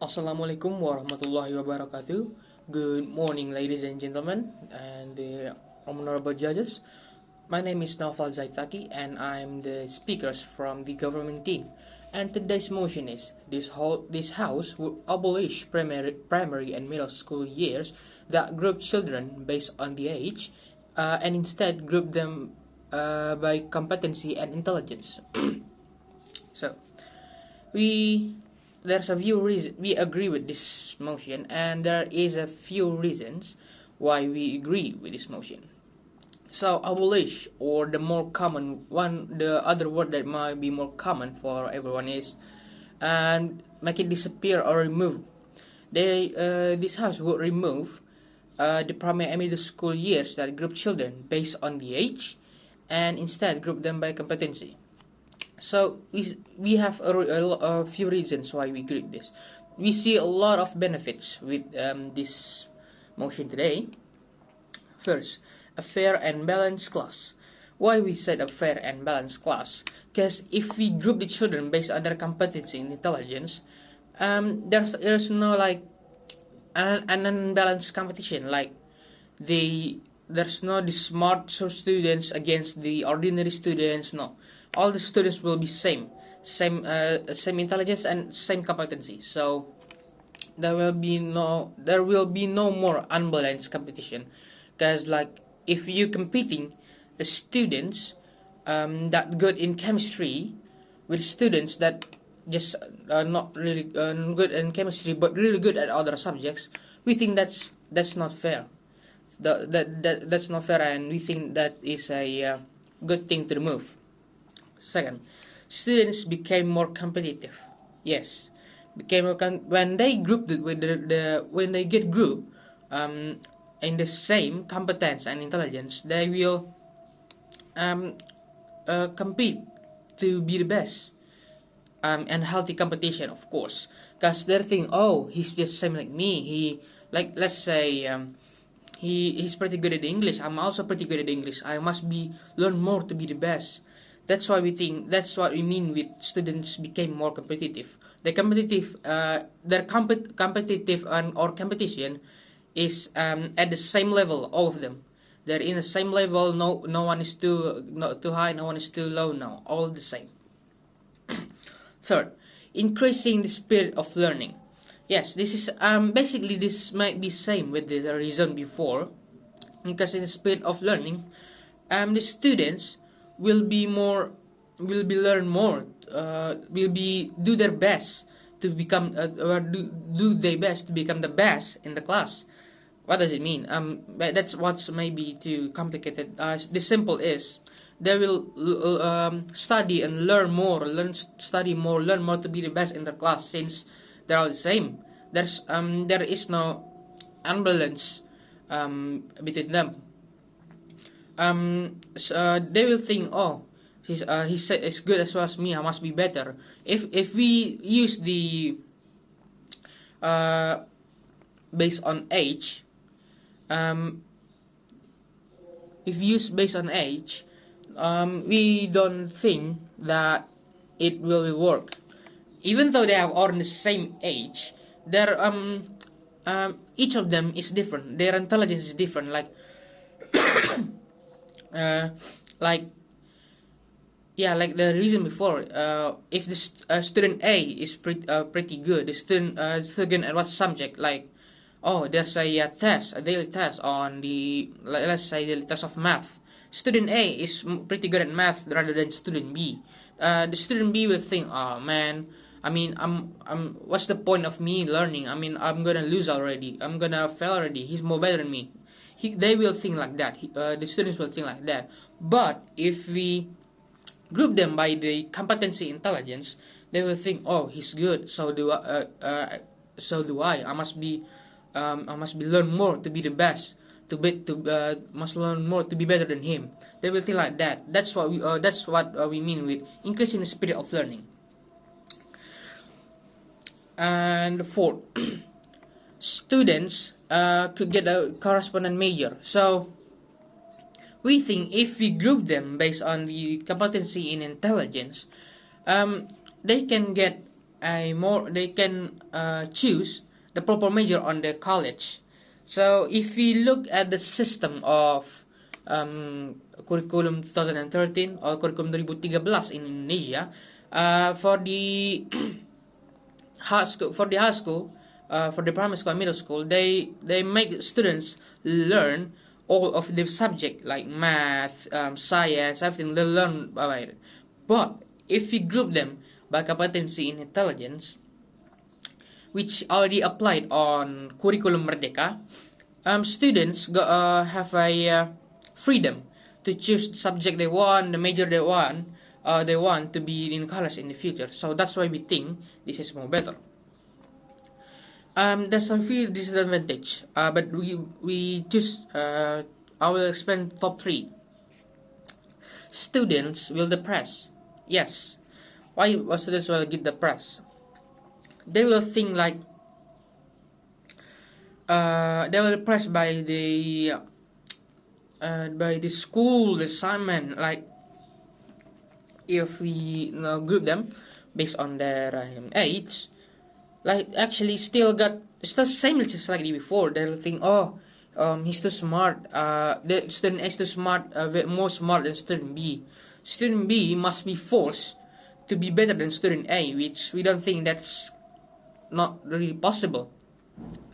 Assalamualaikum warahmatullahi wabarakatuh. Good morning, ladies and gentlemen, and the honorable judges. My name is Naufal Taqi, and I'm the speakers from the government team. And today's motion is this house will abolish primary and middle school years that group children based on the age, and instead group them by competency and intelligence. So we there's a few reasons we agree with this motion, and there is a few reasons why we agree with this motion. So abolish, or the more common one, the other word that might be more common for everyone is, and make it disappear or remove. This house would remove the primary and middle school years that group children based on the age, and instead group them by competency. So we have a few reasons why we agree with this. We see a lot of benefits with this motion today. First, a fair and balanced class. Why we said a fair and balanced class? Because if we group the children based on their competency and intelligence, there's no like an unbalanced competition. Like there's no the smart students against the ordinary students. No, all the students will be same intelligence and same competency. So there will be no more unbalanced competition, because like if you competing the students that good in chemistry with students that just not really good in chemistry but really good at other subjects, we think that's not fair. That's not fair, and we think that is a good thing to remove. Second, students became more competitive. Yes, when they grouped with when they get grouped in the same competence and intelligence, they will compete to be the best, and healthy competition, of course, because they think, oh, he's just same like me. He, like, let's say he's pretty good at English. I'm also pretty good at English. I must be learn more to be the best. That's why we think. That's what we mean with students became more competitive. The competitive, their competitive or competition is at the same level. All of them, they're in the same level. No one is too high. No one is too low. No, all the same. Third, increasing the spirit of learning. Yes, this is basically this might be same with the reason before, because in the spirit of learning, the students will learn more, will be do their best to become or do their best to become the best in the class. What does it mean? But that's what's maybe too complicated. The simple is they will study and learn more, learn more to be the best in their class, since they're all the same. There is no unbalance between them. They will think, oh, he's as good as well as me. I must be better. If we use the based on age, we don't think that it will work. Even though they are all in the same age, their each of them is different. Their intelligence is different. Like the reason before, if the student A is pretty good, the student at what subject, like, oh, there's a daily test on the, let's say, the test of math. Student A is pretty good at math rather than student B. The student B will think, oh man, I mean, what's the point of me learning? I mean, I'm gonna lose already. I'm gonna fail already. He's more better than me. They will think like that. The students will think like that. But if we group them by the competency intelligence, they will think, oh, he's good. So do I. I must be learn more to be the best. Must learn more to be better than him. They will think like that. That's what we mean with increasing the spirit of learning. And fourth, students could get a correspondent major. So we think if we group them based on the competency in intelligence, they can get they can choose the proper major on the college. So if we look at the system of curriculum 2013 or curriculum 2013 in Indonesia, for the high school, for the primary school and middle school, they make students learn all of the subject like math, science, everything they learn about it. But if we group them by competency in intelligence, which already applied on curriculum Merdeka, students have a freedom to choose the subject they want, the major they want to be in college in the future. So that's why we think this is more better. There's a few disadvantage, but we just I will explain top 3. Students will depress. Yes. Why students will get depressed? They will think like they were depressed by the school assignment. Like if we group them based on their age, like actually still same just like before. They'll think, oh, he's too smart. The student A is too smart, more smart than student B. Student B must be forced to be better than student A, which we don't think that's not really possible.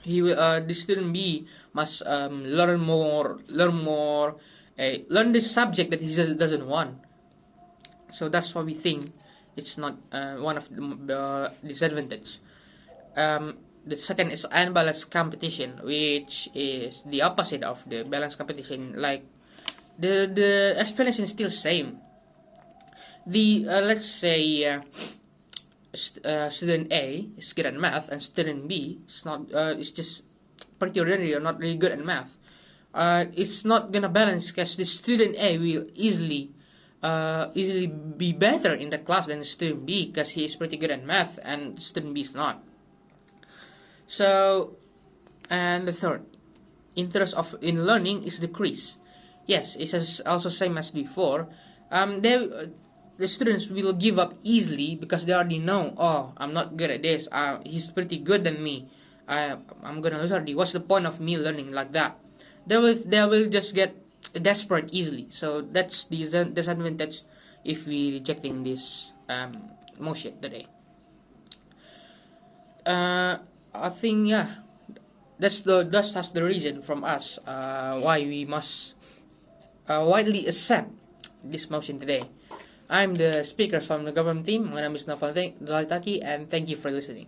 The student B must learn the subject that he doesn't want. So that's why we think it's not one of the disadvantage. The second is unbalanced competition, which is the opposite of the balanced competition. Like the explanation is still same. The let's say student A is good at math and student B is not. Is just pretty ordinary or not really good at math. It's not gonna balance because the student A will easily be better in the class than student B because he is pretty good at math and student B is not. So, and the third, interest in learning is decreased. Yes, it's also same as before. The students will give up easily because they already know, oh, I'm not good at this. He's pretty good than me. I'm gonna lose already. What's the point of me learning like that? They will just get desperate easily. So that's the disadvantage if we rejecting this motion today. I think that's the reason from us why we must widely accept this motion today. I'm the speaker from the government team. My name is Naufal Taqi, and thank you for listening.